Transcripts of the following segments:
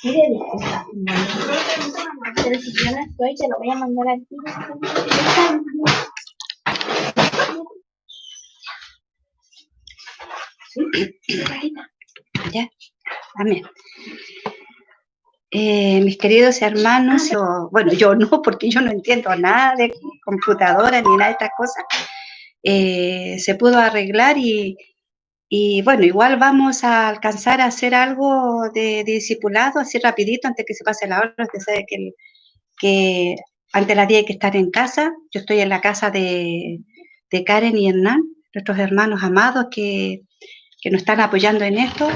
Mire, disculpa. Pero si yo no estoy, te lo voy a mandar a ti. Ya, amén. Mis queridos hermanos, yo no, porque yo no entiendo nada de computadora ni nada de estas cosas. Se pudo arreglar y bueno, igual vamos a alcanzar a hacer algo de discipulado así rapidito antes que se pase la hora. Usted sabe que antes de las 10 hay que estar en casa. Yo estoy en la casa de Karen y Hernán, nuestros hermanos amados que nos están apoyando en esto.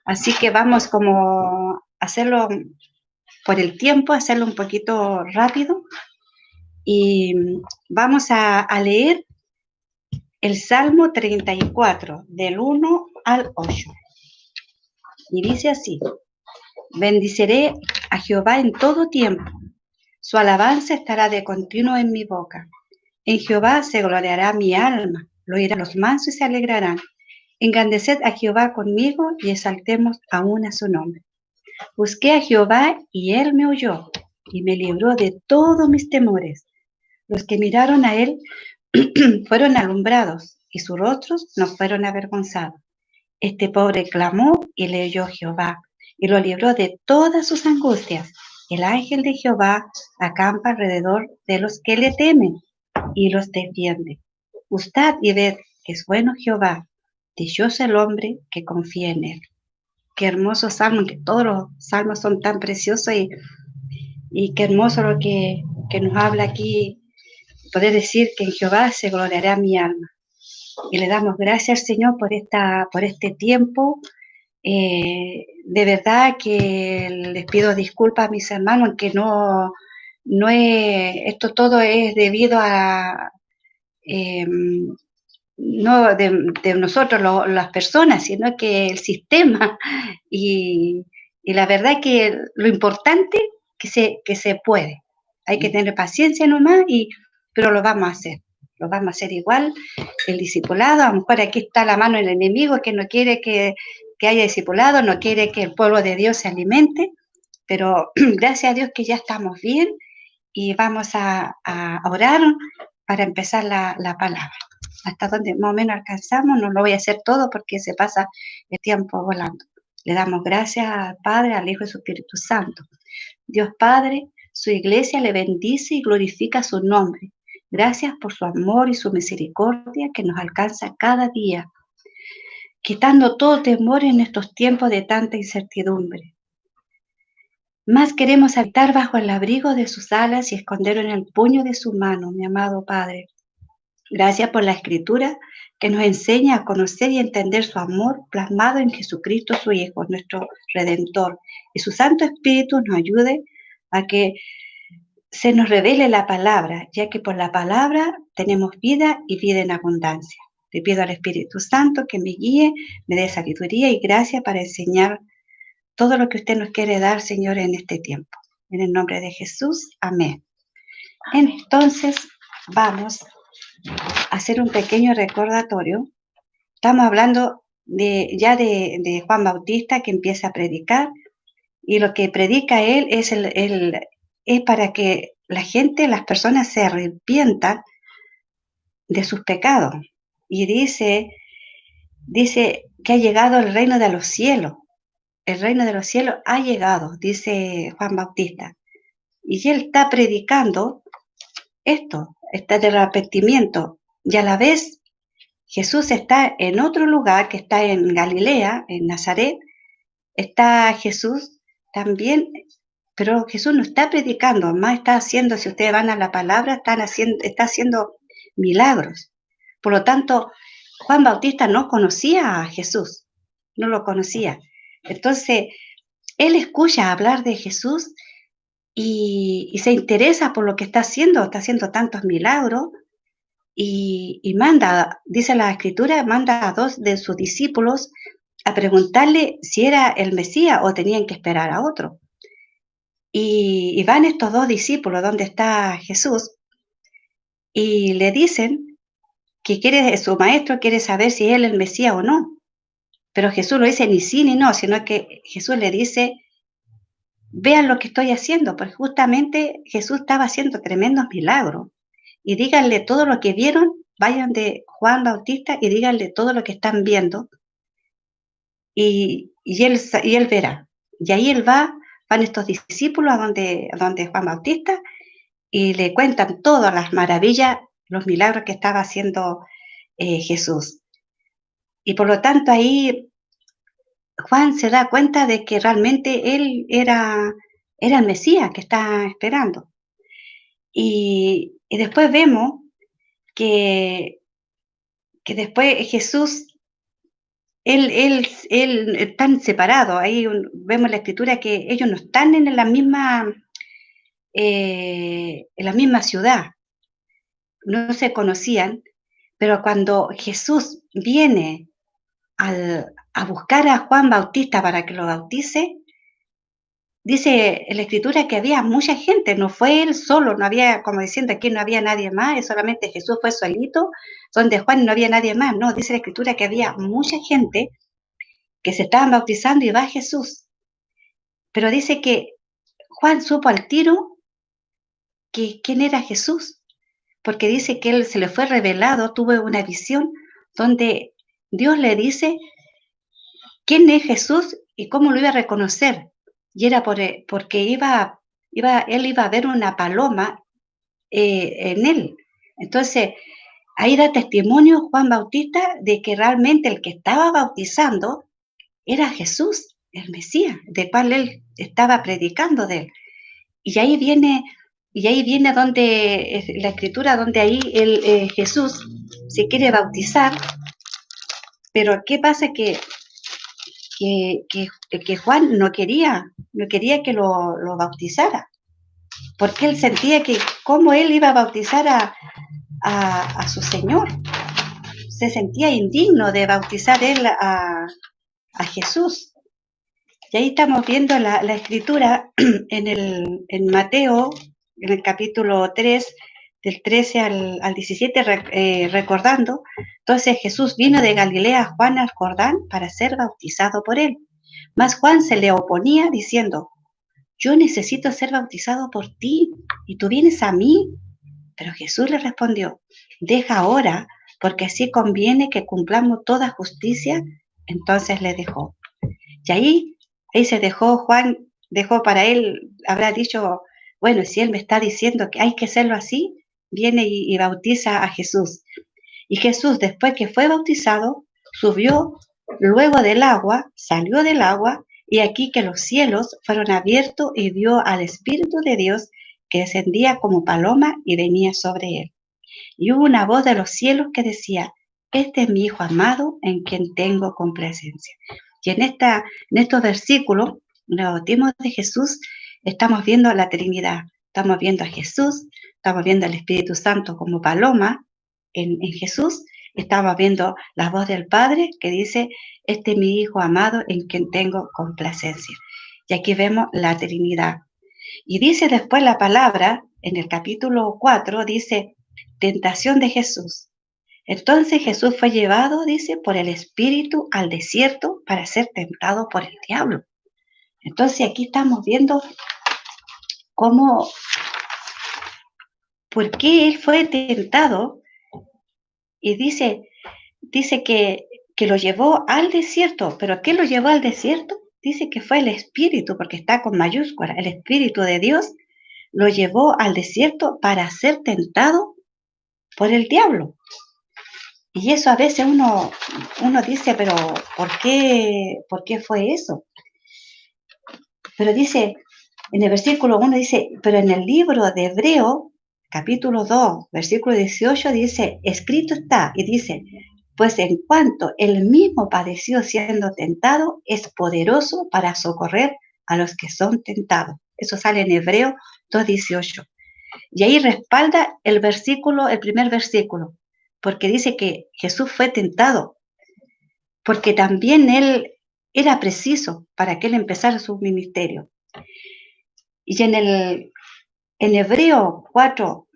Así que vamos como a hacerlo por el tiempo, hacerlo un poquito rápido. Y vamos a leer el Salmo 34, del 1 al 8. Y dice así: bendiciré a Jehová en todo tiempo, su alabanza estará de continuo en mi boca. En Jehová se gloriará mi alma, lo oirán los mansos y se alegrarán. Engrandeced a Jehová conmigo y exaltemos aún a su nombre. Busqué a Jehová y él me oyó y me libró de todos mis temores. Los que miraron a él fueron alumbrados y sus rostros no fueron avergonzados. Este pobre clamó y le oyó Jehová y lo libró de todas sus angustias. El ángel de Jehová acampa alrededor de los que le temen y los defiende. Gustad y ved que es bueno Jehová. Dichoso el hombre que confía en él. Qué hermoso salmo, que todos los salmos son tan preciosos y qué hermoso lo que nos habla aquí, poder decir que en Jehová se gloriará mi alma. Y le damos gracias al Señor por este tiempo. De verdad que les pido disculpas a mis hermanos, que no es, esto todo es debido a no de nosotros las personas, sino que el sistema y la verdad que lo importante que se puede. Hay que tener paciencia nomás, pero lo vamos a hacer igual. El discipulado, a lo mejor aquí está la mano del enemigo que no quiere que haya discipulado, no quiere que el pueblo de Dios se alimente, pero gracias a Dios que ya estamos bien y vamos a orar para empezar la palabra. Hasta donde más o menos alcanzamos, no lo voy a hacer todo porque se pasa el tiempo volando. Le damos gracias al Padre, al Hijo y al Espíritu Santo. Dios Padre, su iglesia le bendice y glorifica su nombre. Gracias por su amor y su misericordia que nos alcanza cada día, quitando todo temor en estos tiempos de tanta incertidumbre. Más queremos habitar bajo el abrigo de sus alas y esconder en el puño de su mano, mi amado Padre. Gracias por la Escritura que nos enseña a conocer y entender su amor plasmado en Jesucristo, su Hijo, nuestro Redentor. Y su Santo Espíritu nos ayude a que se nos revele la palabra, ya que por la palabra tenemos vida y vida en abundancia. Le pido al Espíritu Santo que me guíe, me dé sabiduría y gracia para enseñar todo lo que usted nos quiere dar, Señor, en este tiempo. En el nombre de Jesús, amén. Entonces, vamos a hacer un pequeño recordatorio. Estamos hablando de Juan Bautista, que empieza a predicar, y lo que predica él es para que la gente, las personas se arrepientan de sus pecados. Y dice que ha llegado el reino de los cielos. El reino de los cielos ha llegado, dice Juan Bautista. Y él está predicando esto, está del arrepentimiento. Y a la vez Jesús está en otro lugar, que está en Galilea, en Nazaret. Está Jesús también, pero Jesús no está predicando, más está haciendo, si ustedes van a la palabra, está haciendo milagros. Por lo tanto, Juan Bautista no conocía a Jesús, no lo conocía. Entonces, él escucha hablar de Jesús y se interesa por lo que está haciendo tantos milagros y manda, dice la Escritura, manda a 2 de sus discípulos a preguntarle si era el Mesías o tenían que esperar a otro. Y van estos 2 discípulos donde está Jesús y le dicen que su maestro quiere saber si él es el Mesías o no. Pero Jesús lo dice ni sí ni no, sino que Jesús le dice vean lo que estoy haciendo, porque justamente Jesús estaba haciendo tremendos milagros. Y díganle todo lo que vieron, vayan de Juan Bautista y díganle todo lo que están viendo, y él verá. Y ahí van estos discípulos a donde Juan Bautista, y le cuentan todas las maravillas, los milagros que estaba haciendo Jesús. Y por lo tanto ahí Juan se da cuenta de que realmente él era el Mesías que está esperando. Y después vemos que después Jesús, están separados. Ahí vemos en la escritura que ellos no están en la misma ciudad, no se conocían, pero cuando Jesús viene a buscar a Juan Bautista para que lo bautice, dice en la escritura que había mucha gente, no fue él solo, no había, como diciendo aquí no había nadie más, es solamente Jesús fue solito, donde Juan no había nadie más, no, dice la escritura que había mucha gente que se estaban bautizando y va Jesús. Pero dice que Juan supo al tiro quién era Jesús, porque dice que él se le fue revelado, tuvo una visión donde Dios le dice quién es Jesús y cómo lo iba a reconocer. Y era porque él iba a ver una paloma en él. Entonces, ahí da testimonio Juan Bautista de que realmente el que estaba bautizando era Jesús, el Mesías, de cual él estaba predicando de él. Y ahí viene, donde la escritura, donde ahí Jesús se quiere bautizar, pero ¿qué pasa? Que Juan no quería que lo bautizara, porque él sentía que cómo él iba a bautizar a su Señor. Se sentía indigno de bautizar él a Jesús. Y ahí estamos viendo la escritura en Mateo, en el capítulo 3, del 13 al 17, recordando. Entonces Jesús vino de Galilea a Juan al Jordán para ser bautizado por él. Mas Juan se le oponía diciendo, yo necesito ser bautizado por ti, y tú vienes a mí. Pero Jesús le respondió, deja ahora, porque así conviene que cumplamos toda justicia. Entonces le dejó. Y ahí se dejó, Juan dejó para él, habrá dicho, bueno, si él me está diciendo que hay que hacerlo así, viene y bautiza a Jesús. Y Jesús, después que fue bautizado, subió luego del agua, salió del agua, y aquí que los cielos fueron abiertos y vio al Espíritu de Dios que descendía como paloma y venía sobre él. Y hubo una voz de los cielos que decía, este es mi Hijo amado en quien tengo complacencia. Y en estos versículos, en el bautismo de Jesús, estamos viendo la Trinidad. Estamos viendo a Jesús, estamos viendo al Espíritu Santo como paloma en Jesús, estamos viendo la voz del Padre que dice, este es mi Hijo amado en quien tengo complacencia. Y aquí vemos la Trinidad. Y dice después la palabra, en el capítulo 4, dice, tentación de Jesús. Entonces Jesús fue llevado, dice, por el Espíritu al desierto para ser tentado por el diablo. Entonces aquí estamos viendo cómo, por qué él fue tentado, y dice que lo llevó al desierto. ¿Pero qué lo llevó al desierto? Dice que fue el Espíritu, porque está con mayúscula, el Espíritu de Dios lo llevó al desierto para ser tentado por el diablo. Y eso a veces uno dice, pero ¿por qué fue eso? Pero dice, en el versículo 1 dice, pero en el libro de Hebreo, capítulo 2, versículo 18, dice, escrito está, y dice, pues en cuanto él mismo padeció siendo tentado, es poderoso para socorrer a los que son tentados. Eso sale en Hebreo 2:18. Y ahí respalda el primer versículo, porque dice que Jesús fue tentado, porque también él era preciso para que él empezara su ministerio. Y en Hebreo 4,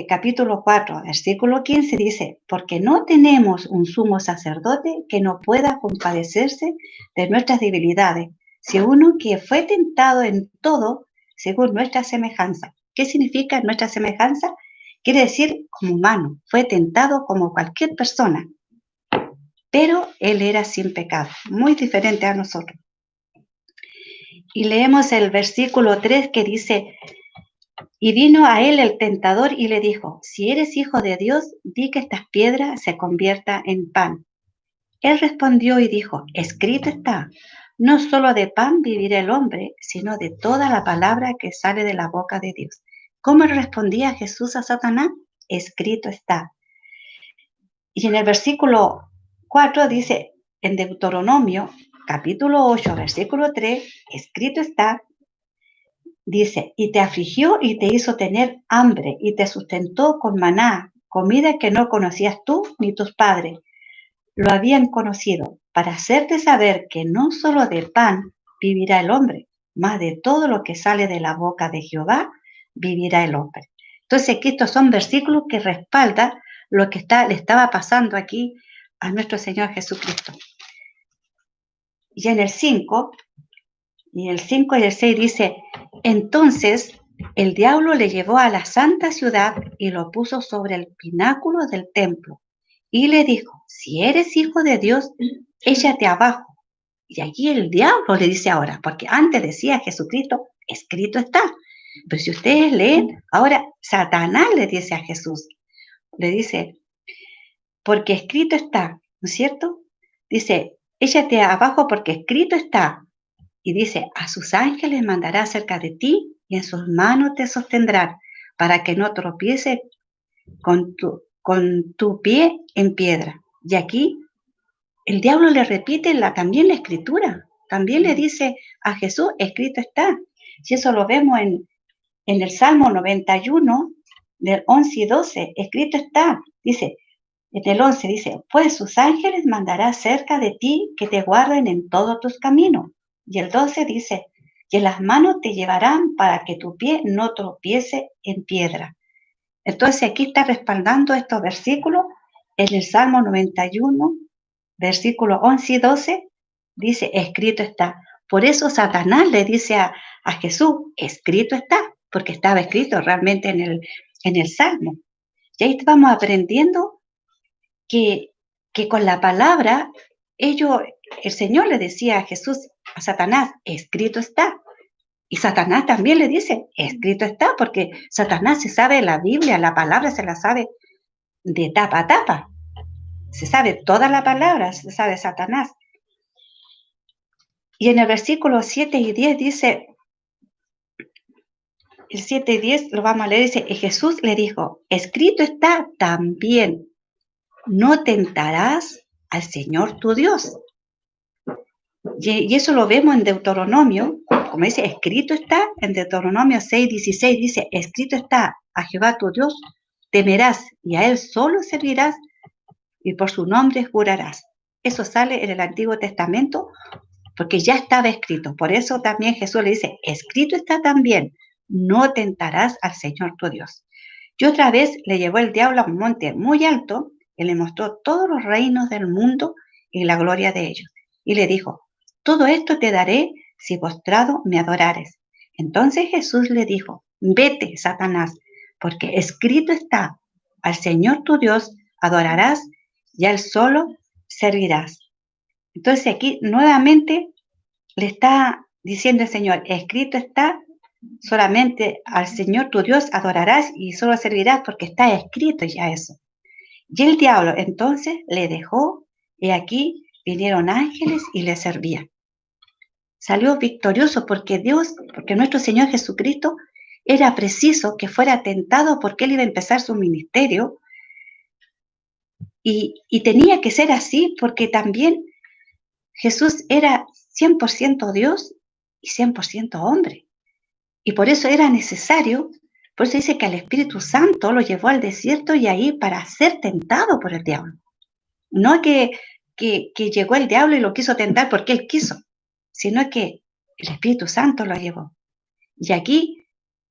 capítulo 4, versículo 15 dice, porque no tenemos un sumo sacerdote que no pueda compadecerse de nuestras debilidades, si uno que fue tentado en todo según nuestra semejanza. ¿Qué significa nuestra semejanza? Quiere decir como humano, fue tentado como cualquier persona, pero él era sin pecado, muy diferente a nosotros. Y leemos el versículo 3 que dice, y vino a él el tentador y le dijo, si eres hijo de Dios, di que estas piedras se conviertan en pan. Él respondió y dijo, escrito está, no solo de pan vivirá el hombre, sino de toda la palabra que sale de la boca de Dios. ¿Cómo respondía Jesús a Satanás? Escrito está. Y en el versículo 4 dice, en Deuteronomio, capítulo 8, versículo 3, escrito está, dice, y te afligió y te hizo tener hambre y te sustentó con maná, comida que no conocías tú ni tus padres lo habían conocido, para hacerte saber que no solo de pan vivirá el hombre, más de todo lo que sale de la boca de Jehová vivirá el hombre. Entonces aquí estos son versículos que respaldan lo que le estaba pasando aquí a nuestro Señor Jesucristo. Y en el 5, y el 5 y el 6 dice, entonces el diablo le llevó a la santa ciudad y lo puso sobre el pináculo del templo y le dijo, si eres hijo de Dios, échate abajo. Y allí el diablo le dice ahora, porque antes decía Jesucristo, escrito está. Pero si ustedes leen, ahora Satanás le dice a Jesús, le dice, porque escrito está, ¿no es cierto? Dice, échate abajo porque escrito está. Y dice, a sus ángeles mandará cerca de ti y en sus manos te sostendrán para que no tropiece con tu pie en piedra. Y aquí el diablo le repite también la escritura, también le dice a Jesús, escrito está. Si eso lo vemos en el Salmo 91, del 11 y 12, escrito está, dice, en el 11 dice, pues sus ángeles mandará cerca de ti que te guarden en todos tus caminos. Y el 12 dice, y en las manos te llevarán para que tu pie no tropiece en piedra. Entonces aquí está respaldando estos versículos en el Salmo 91, versículos 11 y 12, dice, escrito está. Por eso Satanás le dice a Jesús, escrito está, porque estaba escrito realmente en el Salmo. Y ahí vamos aprendiendo que con la palabra, el Señor le decía a Jesús, a Satanás, escrito está. Y Satanás también le dice, escrito está, porque Satanás se sabe la Biblia, la palabra se la sabe de tapa a tapa. Se sabe toda la palabra, se sabe Satanás. Y en el versículo 7 y 10 dice, el 7 y 10 lo vamos a leer, dice, y Jesús le dijo, escrito está también, no tentarás al Señor tu Dios. Y eso lo vemos en Deuteronomio, como dice, escrito está, en Deuteronomio 6, 16 dice, escrito está, a Jehová tu Dios temerás y a él solo servirás y por su nombre jurarás. Eso sale en el Antiguo Testamento porque ya estaba escrito. Por eso también Jesús le dice, escrito está también, no tentarás al Señor tu Dios. Y otra vez le llevó el diablo a un monte muy alto y le mostró todos los reinos del mundo y la gloria de ellos. Y le dijo, todo esto te daré si postrado me adorares. Entonces Jesús le dijo, vete, Satanás, porque escrito está, al Señor tu Dios adorarás y a él solo servirás. Entonces aquí nuevamente le está diciendo el Señor, escrito está, solamente al Señor tu Dios adorarás y solo servirás porque está escrito ya eso. Y el diablo entonces le dejó y aquí vinieron ángeles y le servían. Salió victorioso porque nuestro Señor Jesucristo era preciso que fuera tentado porque él iba a empezar su ministerio y tenía que ser así porque también Jesús era 100% Dios y 100% hombre. Y por eso era necesario, por eso dice que el Espíritu Santo lo llevó al desierto y ahí para ser tentado por el diablo. No que llegó el diablo y lo quiso tentar porque él quiso, sino que el Espíritu Santo lo llevó. Y aquí,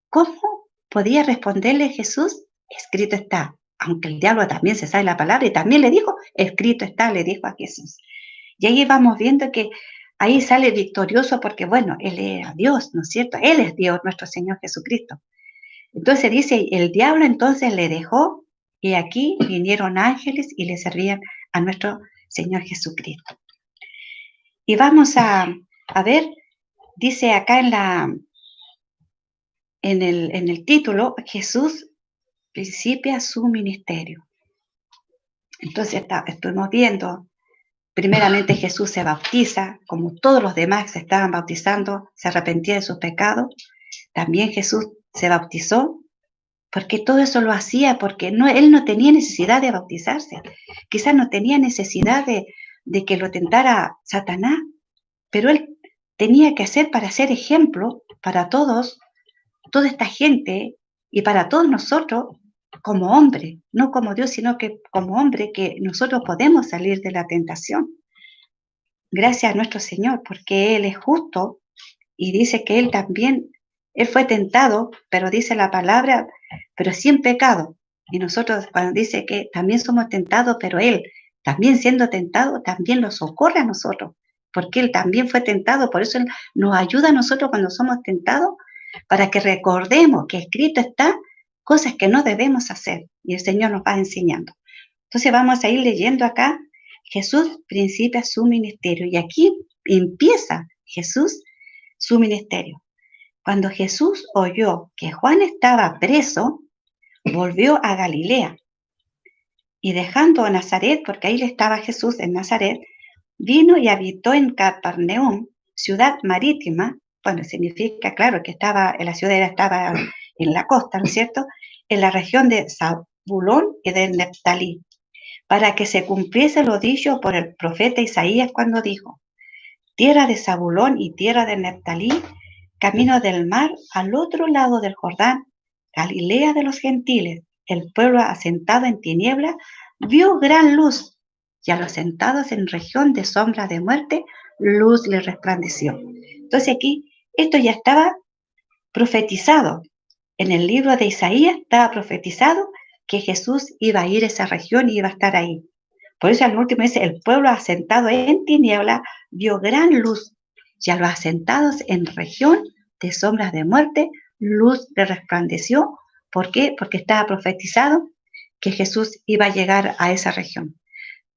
¿cómo podía responderle Jesús? Escrito está. Aunque el diablo también se sabe la palabra y también le dijo, escrito está, le dijo a Jesús. Y ahí vamos viendo que ahí sale victorioso porque, bueno, Él era Dios, ¿no es cierto? Él es Dios, nuestro Señor Jesucristo. Entonces dice, el diablo entonces le dejó y aquí vinieron ángeles y le servían a nuestro Señor Jesucristo. Y vamos a ver, dice acá en el título, Jesús principia su ministerio. Entonces estuvimos viendo, primeramente Jesús se bautiza, como todos los demás se estaban bautizando, se arrepentía de sus pecados. También Jesús se bautizó, porque todo eso lo hacía, porque él no tenía necesidad de bautizarse. Quizás no tenía necesidad de que lo tentara Satanás, pero él tenía que hacer para ser ejemplo para todos, toda esta gente y para todos nosotros como hombre, no como Dios, sino que como hombre, que nosotros podemos salir de la tentación. Gracias a nuestro Señor, porque Él es justo y dice que Él también, Él fue tentado, pero dice la palabra, pero sin pecado. Y nosotros cuando dice que también somos tentados, pero Él también siendo tentado, también nos socorre a nosotros, porque Él también fue tentado, por eso Él nos ayuda a nosotros cuando somos tentados, para que recordemos que escrito está cosas que no debemos hacer, y el Señor nos va enseñando. Entonces vamos a ir leyendo acá, Jesús principia su ministerio, y aquí empieza Jesús su ministerio. Cuando Jesús oyó que Juan estaba preso, volvió a Galilea, y dejando a Nazaret, porque ahí estaba Jesús en Nazaret, vino y habitó en Capernaum, ciudad marítima. Bueno, significa, claro, que la ciudad estaba en la costa, ¿no es cierto?, en la región de Zabulón y de Neftalí, para que se cumpliese lo dicho por el profeta Isaías cuando dijo: tierra de Zabulón y tierra de Neftalí, camino del mar al otro lado del Jordán, Galilea de los gentiles, el pueblo asentado en tinieblas vio gran luz, y a los sentados en región de sombra de muerte, luz le resplandeció. Entonces aquí, esto ya estaba profetizado. En el libro de Isaías estaba profetizado que Jesús iba a ir a esa región y iba a estar ahí. Por eso al último dice, el pueblo asentado en tiniebla vio gran luz, y a los asentados en región de sombras de muerte, luz le resplandeció. ¿Por qué? Porque estaba profetizado que Jesús iba a llegar a esa región,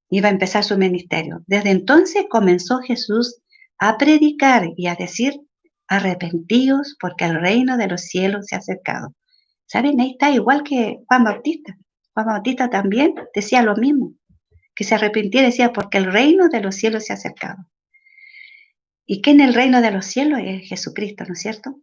iba a empezar su ministerio. Desde entonces comenzó Jesús a predicar y a decir: arrepentíos, porque el reino de los cielos se ha acercado. ¿Saben? Ahí está igual que Juan Bautista. Juan Bautista también decía lo mismo, que se arrepintiera, decía, porque el reino de los cielos se ha acercado. ¿Y qué en el reino de los cielos? Es Jesucristo, ¿no es cierto?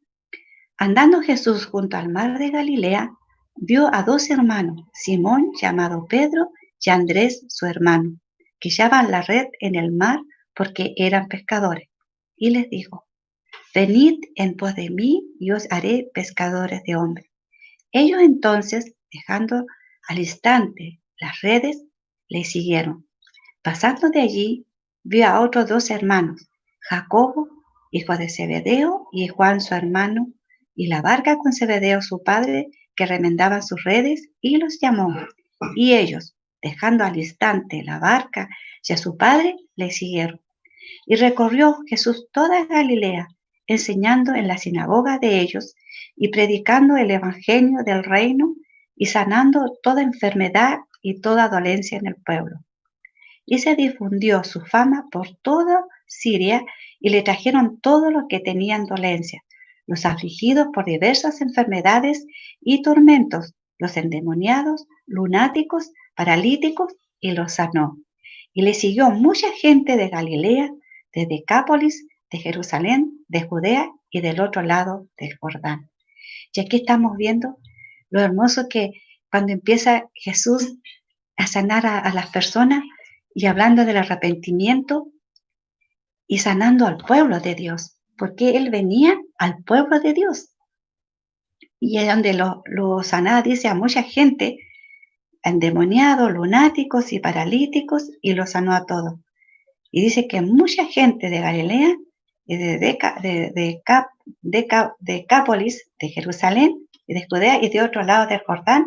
Andando Jesús junto al mar de Galilea, vio a dos hermanos, Simón, llamado Pedro, y Andrés, su hermano, que echaban la red en el mar porque eran pescadores. Y les dijo: venid en pos de mí y os haré pescadores de hombres. Ellos entonces, dejando al instante las redes, le siguieron. Pasando de allí, vio a otros dos hermanos, Jacobo, hijo de Zebedeo, y Juan su hermano, y la barca con Zebedeo su padre, que remendaban sus redes, y los llamó. Y ellos, dejando al instante la barca y a su padre, le siguieron. Y recorrió Jesús toda Galilea, enseñando en la sinagoga de ellos y predicando el evangelio del reino y sanando toda enfermedad y toda dolencia en el pueblo. Y se difundió su fama por toda Siria, y le trajeron todos los que tenían dolencia, los afligidos por diversas enfermedades y tormentos, los endemoniados, lunáticos, paralíticos, y los sanó. Y le siguió mucha gente de Galilea, de Decápolis, de Jerusalén, de Judea y del otro lado del Jordán. Y aquí estamos viendo lo hermoso que cuando empieza Jesús a sanar a las personas y hablando del arrepentimiento y sanando al pueblo de Dios, porque Él venía al pueblo de Dios. Y es donde lo sanaba, dice, a mucha gente, endemoniados, lunáticos y paralíticos, y lo sanó a todos. Y dice que mucha gente de Galilea, y de Decápolis, de Jerusalén, y de Judea y de otro lado del Jordán,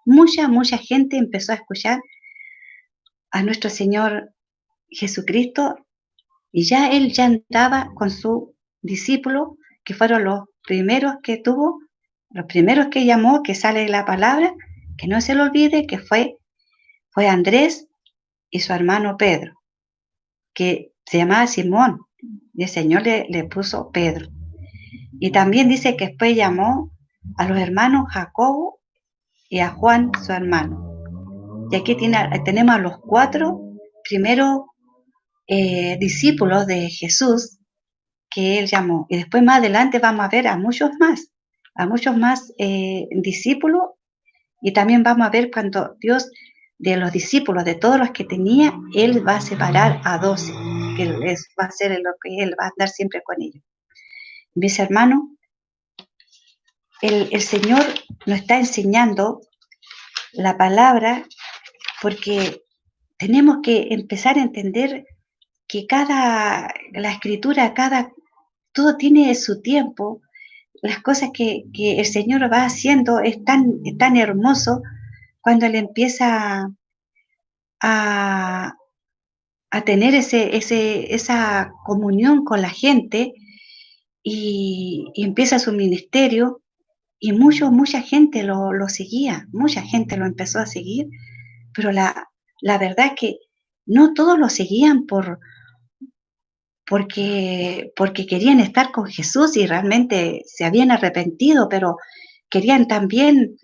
mucha gente empezó a escuchar a nuestro Señor Jesucristo Y ya él ya andaba con sus discípulos, que fueron los primeros que tuvo, los primeros que llamó, que sale la palabra, que no se le olvide que fue Andrés y su hermano Pedro, que se llamaba Simón, y el Señor le puso Pedro. Y también dice que después llamó a los hermanos Jacobo y a Juan, su hermano. Y aquí tenemos a los 4 primeros discípulos de Jesús que él llamó. Y después más adelante vamos a ver a muchos más discípulos, y también vamos a ver cuando Dios, de los discípulos, de todos los que tenía, él va a separar a 12, que va a ser lo que él va a estar siempre con ellos. Mis hermanos, el Señor nos está enseñando la palabra porque tenemos que empezar a entender que la escritura, todo tiene su tiempo. Las cosas que el Señor va haciendo es tan hermoso cuando Él empieza a, a tener esa comunión con la gente y empieza su ministerio, y mucha gente lo seguía, mucha gente lo empezó a seguir, pero la verdad es que no todos lo seguían porque querían estar con Jesús y realmente se habían arrepentido, pero querían también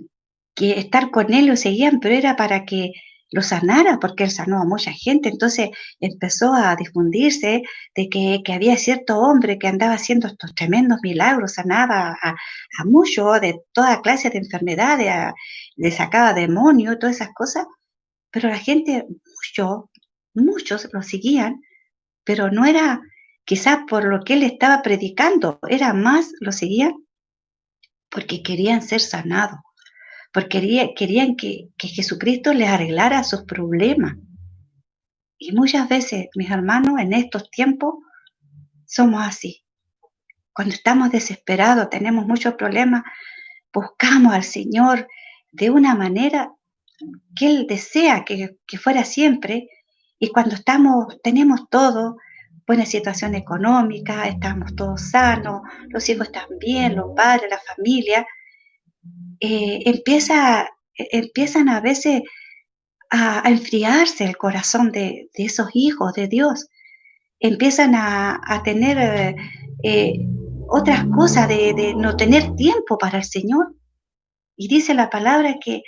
que estar con él, lo seguían, pero era para que lo sanara, porque él sanó a mucha gente. Entonces empezó a difundirse de que había cierto hombre que andaba haciendo estos tremendos milagros, sanaba a muchos de toda clase de enfermedades, le sacaba demonios, todas esas cosas, pero la gente, muchos lo seguían, pero no era quizás por lo que él estaba predicando, era más, lo seguían porque querían ser sanados, porque querían que Jesucristo les arreglara sus problemas. Y muchas veces, mis hermanos, en estos tiempos somos así. Cuando estamos desesperados, tenemos muchos problemas, buscamos al Señor de una manera que Él desea que fuera siempre, y cuando tenemos todo, buena situación económica, estamos todos sanos, los hijos están bien, los padres, la familia, empiezan a veces a enfriarse el corazón de esos hijos de Dios, empiezan a tener eh, otras cosas, de no tener tiempo para el Señor. Y dice la palabra que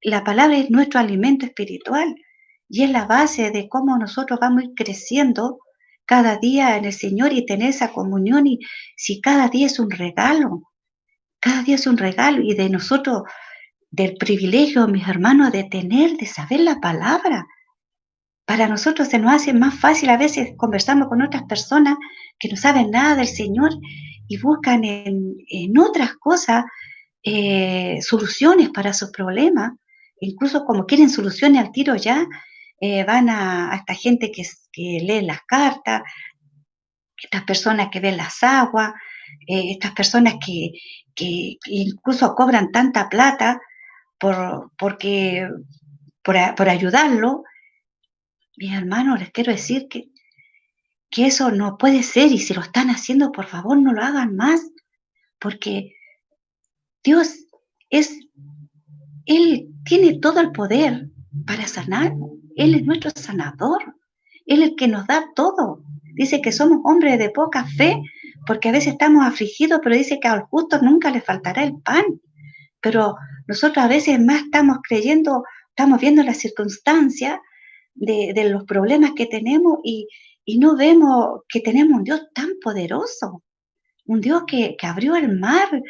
la palabra es nuestro alimento espiritual, y es la base de cómo nosotros vamos a ir creciendo cada día en el Señor y tener esa comunión. Y si cada día es un regalo, cada día es un regalo, y de nosotros, del privilegio, mis hermanos, de saber la palabra. Para nosotros se nos hace más fácil, a veces conversamos con otras personas que no saben nada del Señor y buscan en otras cosas soluciones para sus problemas, incluso como quieren soluciones al tiro ya, van a esta gente que lee las cartas, estas personas que ven las aguas, estas personas que incluso cobran tanta plata por ayudarlo. Mis hermanos, les quiero decir que eso no puede ser, y si lo están haciendo, por favor, no lo hagan más, porque Dios es, Él tiene todo el poder para sanar. Él es nuestro sanador. Él es el que nos da todo. Dice que somos hombres de poca fe, porque a veces estamos afligidos, pero dice que al justo nunca le faltará el pan. Pero nosotros a veces más estamos creyendo, estamos viendo las circunstancias de los problemas que tenemos, y no vemos que tenemos un Dios tan poderoso, un Dios que abrió el mar,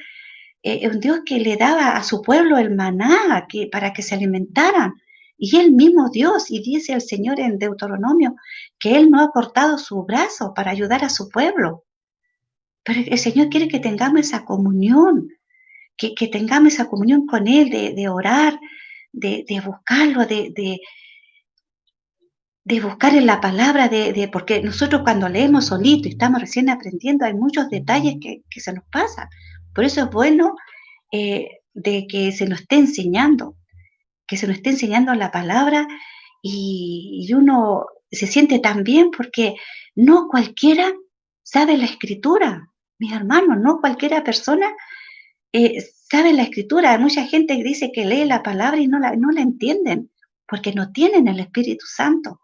un Dios que le daba a su pueblo el maná para que se alimentaran. Y Él mismo Dios, y dice el Señor en Deuteronomio, que Él no ha cortado su brazo para ayudar a su pueblo. Pero el Señor quiere que tengamos esa comunión, que tengamos esa comunión con Él, de orar, de buscarlo, de buscar en la palabra, porque nosotros cuando leemos solito y estamos recién aprendiendo, hay muchos detalles que se nos pasan. Por eso es bueno de que se nos esté enseñando, la palabra, y uno se siente tan bien porque no cualquiera sabe la escritura, mis hermanos, no cualquiera persona sabe la escritura. Hay mucha gente que dice que lee la palabra y no la entienden, porque no tienen el Espíritu Santo.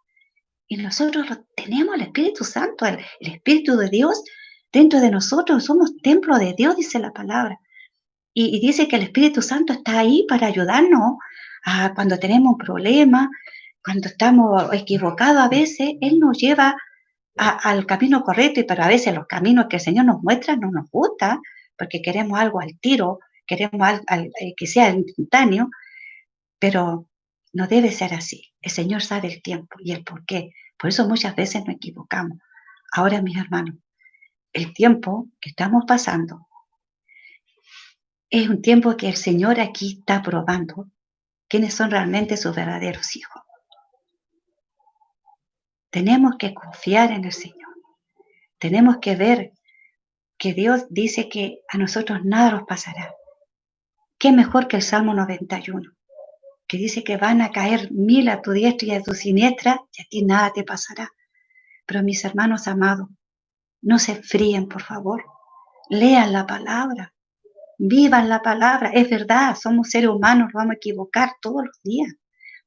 Y nosotros tenemos el Espíritu Santo, el Espíritu de Dios dentro de nosotros. Somos templo de Dios, dice la palabra. Y dice que el Espíritu Santo está ahí para ayudarnos cuando tenemos un problema, cuando estamos equivocados a veces. Él nos lleva al camino correcto, pero a veces los caminos que el Señor nos muestra no nos gustan, porque queremos algo al tiro, queremos que sea instantáneo, pero no debe ser así. El Señor sabe el tiempo y el por qué. Por eso muchas veces nos equivocamos. Ahora, mis hermanos, el tiempo que estamos pasando es un tiempo que el Señor aquí está probando quiénes son realmente sus verdaderos hijos. Tenemos que confiar en el Señor. Tenemos que ver que Dios dice que a nosotros nada nos pasará. ¿Qué mejor que el Salmo 91? Que dice que van a caer 1000 a tu diestra y a tu siniestra y a ti nada te pasará. Pero mis hermanos amados, no se fríen, por favor. Lean la palabra. Vivan la palabra. Es verdad, somos seres humanos, nos vamos a equivocar todos los días.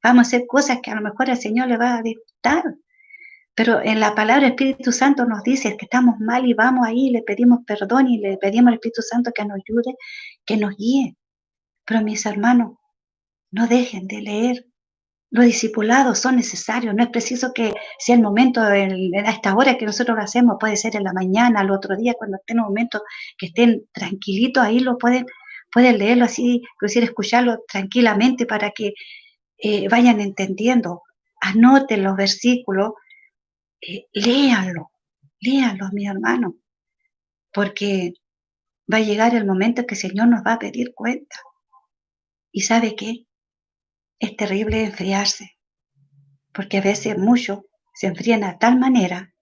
Vamos a hacer cosas que a lo mejor al Señor le va a disgustar. Pero en la palabra el Espíritu Santo nos dice que estamos mal y vamos ahí, le pedimos perdón y le pedimos al Espíritu Santo que nos ayude, que nos guíe. Pero mis hermanos, no dejen de leer. Los discipulados son necesarios, no es preciso que sea el momento a esta hora que nosotros lo hacemos, puede ser en la mañana, al otro día, cuando estén en un momento que estén tranquilitos, ahí lo pueden leerlo así, inclusive escucharlo tranquilamente para que vayan entendiendo. Anoten los versículos, léanlo, mis hermanos, porque va a llegar el momento que el Señor nos va a pedir cuenta. ¿Y sabe qué? Es terrible enfriarse, porque a veces muchos se enfrían a tal manera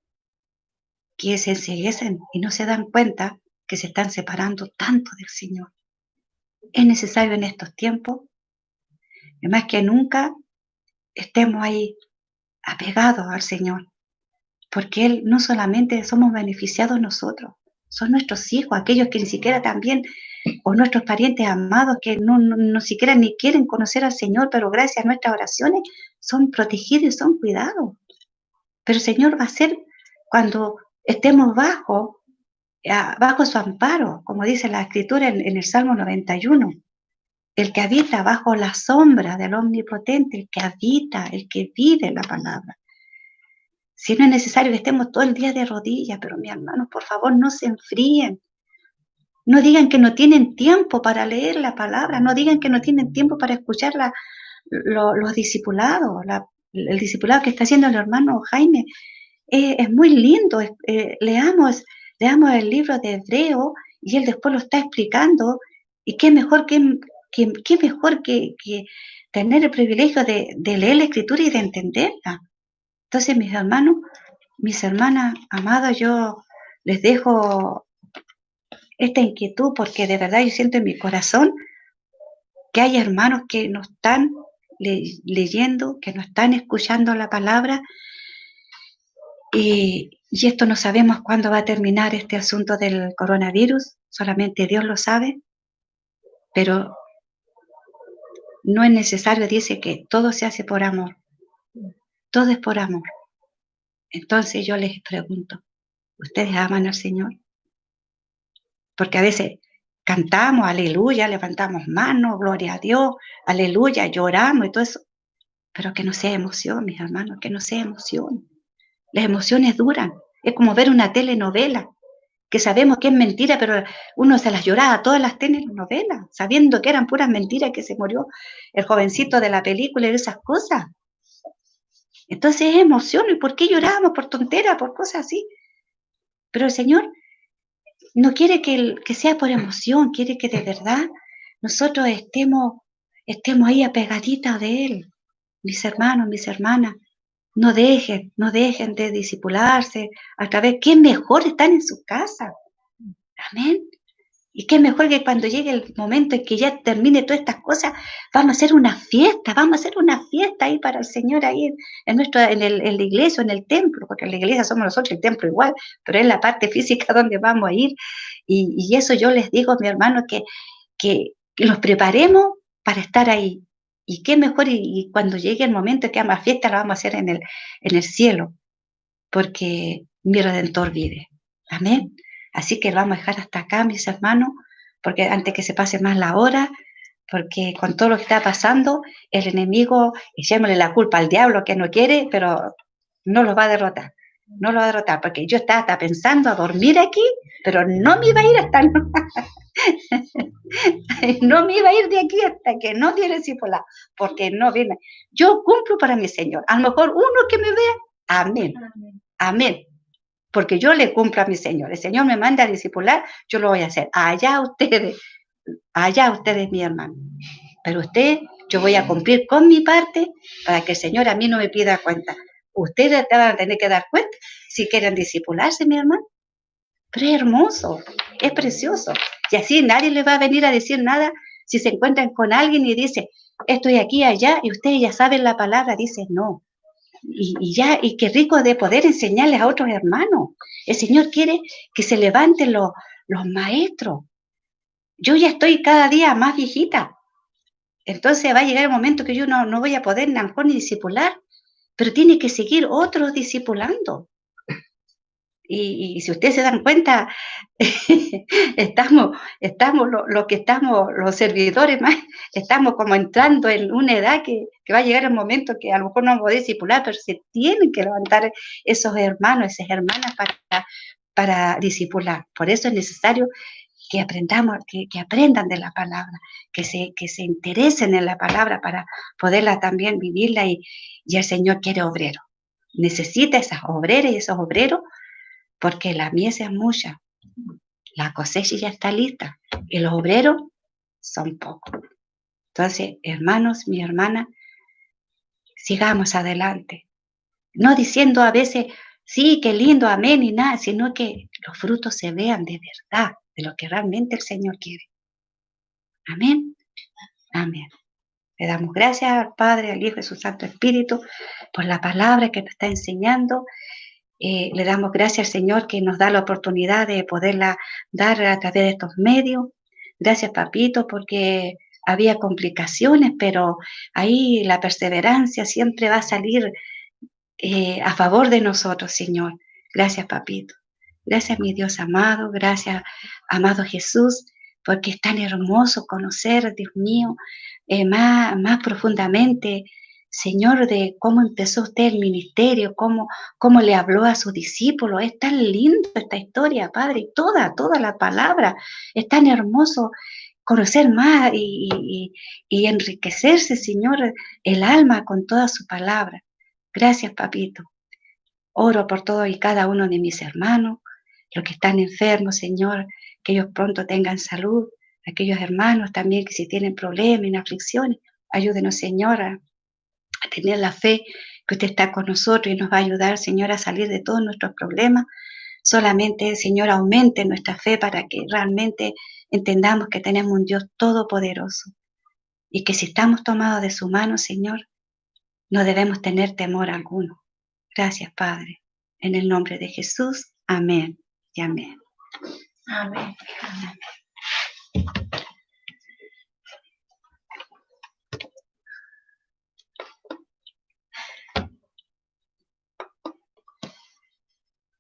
que se enceguecen y no se dan cuenta que se están separando tanto del Señor. Es necesario en estos tiempos, más que nunca, estemos ahí apegados al Señor, porque Él no solamente somos beneficiados nosotros, son nuestros hijos, aquellos que ni siquiera también, o nuestros parientes amados que no siquiera ni quieren conocer al Señor, pero gracias a nuestras oraciones son protegidos y son cuidados. Pero el Señor va a hacer cuando estemos bajo su amparo, como dice la Escritura en el Salmo 91. El que habita bajo la sombra del Omnipotente, el que habita, el que vive la palabra. Si no es necesario que estemos todo el día de rodillas, pero mis hermanos, por favor, no se enfríen. No digan que no tienen tiempo para leer la palabra, no digan que no tienen tiempo para escuchar los discipulados, el discipulado que está haciendo el hermano Jaime. Es muy lindo, leamos el libro de Hebreo y él después lo está explicando, y qué mejor que tener el privilegio de leer la Escritura y de entenderla. Entonces, mis hermanos, mis hermanas amadas, yo les dejo esta inquietud porque de verdad yo siento en mi corazón que hay hermanos que no están leyendo, que no están escuchando la palabra, y esto no sabemos cuándo va a terminar este asunto del coronavirus, solamente Dios lo sabe, pero no es necesario, dice que todo se hace por amor, todo es por amor. Entonces yo les pregunto, ¿ustedes aman al Señor? Porque a veces cantamos, aleluya, levantamos manos, gloria a Dios, aleluya, lloramos y todo eso, pero que no sea emoción, mis hermanos, que no sea emoción. Las emociones duran, es como ver una telenovela, que sabemos que es mentira, pero uno se las lloraba todas las telenovelas, sabiendo que eran puras mentiras, que se murió el jovencito de la película y esas cosas. Entonces es emoción, ¿y por qué llorábamos? Por tonteras, por cosas así. Pero el Señor no quiere que sea por emoción, quiere que de verdad nosotros estemos ahí apegaditas de Él. Mis hermanos, mis hermanas, no dejen de discipularse a través, que es mejor estar en su casa. Amén. Y qué mejor que cuando llegue el momento en que ya termine todas estas cosas, vamos a hacer una fiesta ahí para el Señor, ahí en la iglesia, en el templo, porque en la iglesia somos nosotros, el templo igual, pero es la parte física donde vamos a ir. Y eso yo les digo, mi hermano, que los preparemos para estar ahí. Y qué mejor, y cuando llegue el momento que hagamos fiesta, la vamos a hacer en el cielo, porque mi Redentor vive. Amén. Así que lo vamos a dejar hasta acá, mis hermanos, porque antes que se pase más la hora, porque con todo lo que está pasando, el enemigo, echémosle la culpa al diablo que no quiere, pero no lo va a derrotar. No lo va a derrotar, porque yo estaba hasta pensando a dormir aquí, pero no me iba a ir hasta no me iba a ir de aquí hasta que no diera discipulado, porque no viene. Yo cumplo para mi Señor. A lo mejor uno que me vea, amén, amén, porque yo le cumplo a mi Señor. El Señor me manda a discipular, yo lo voy a hacer. Allá ustedes, mi hermano. Pero yo voy a cumplir con mi parte para que el Señor a mí no me pida cuenta. Ustedes te van a tener que dar cuenta si quieren discipularse, mi hermano. Pero es hermoso, es precioso. Y así nadie les va a venir a decir nada si se encuentran con alguien y dice, estoy aquí, allá, y ustedes ya saben la palabra, dicen no. Y qué rico de poder enseñarles a otros hermanos. El Señor quiere que se levanten los maestros. Yo ya estoy cada día más viejita. Entonces va a llegar el momento que yo no voy a poder a lo mejor ni discipular, pero tiene que seguir otros discipulando. Y si ustedes se dan cuenta, lo que estamos, los servidores más, estamos como entrando en una edad que va a llegar el momento que a lo mejor no vamos a discipular, pero se tienen que levantar esos hermanos, esas hermanas para discipular. Por eso es necesario que aprendamos, que aprendan de la palabra, que se interesen en la palabra para poderla también vivirla y el Señor quiere obreros. Necesita esas obreras y esos obreros porque la mies es mucha, la cosecha ya está lista y los obreros son pocos. Entonces, hermanos, mi hermana, sigamos adelante. No diciendo a veces, sí, qué lindo, amén y nada, sino que los frutos se vean de verdad, de lo que realmente el Señor quiere. Amén. Amén. Le damos gracias al Padre, al Hijo y a su Santo Espíritu por la palabra que nos está enseñando. Le damos gracias al Señor que nos da la oportunidad de poderla dar a través de estos medios. Gracias, papito, porque había complicaciones, pero ahí la perseverancia siempre va a salir a favor de nosotros, Señor. Gracias, papito. Gracias, mi Dios amado. Gracias, amado Jesús, porque es tan hermoso conocer, Dios mío, más profundamente, Señor, de cómo empezó usted el ministerio, cómo le habló a sus discípulos. Es tan lindo esta historia, Padre, toda la palabra. Es tan hermoso conocer más y enriquecerse, Señor, el alma con toda su palabra. Gracias, papito. Oro por todos y cada uno de mis hermanos, los que están enfermos, Señor, que ellos pronto tengan salud. Aquellos hermanos también que si tienen problemas, en aflicciones, ayúdenos, Señor, a tener la fe que usted está con nosotros y nos va a ayudar, Señor, a salir de todos nuestros problemas. Solamente, Señor, aumente nuestra fe para que realmente entendamos que tenemos un Dios todopoderoso y que si estamos tomados de su mano, Señor, no debemos tener temor alguno. Gracias, Padre. En el nombre de Jesús, amén y amén. Amén. Amén.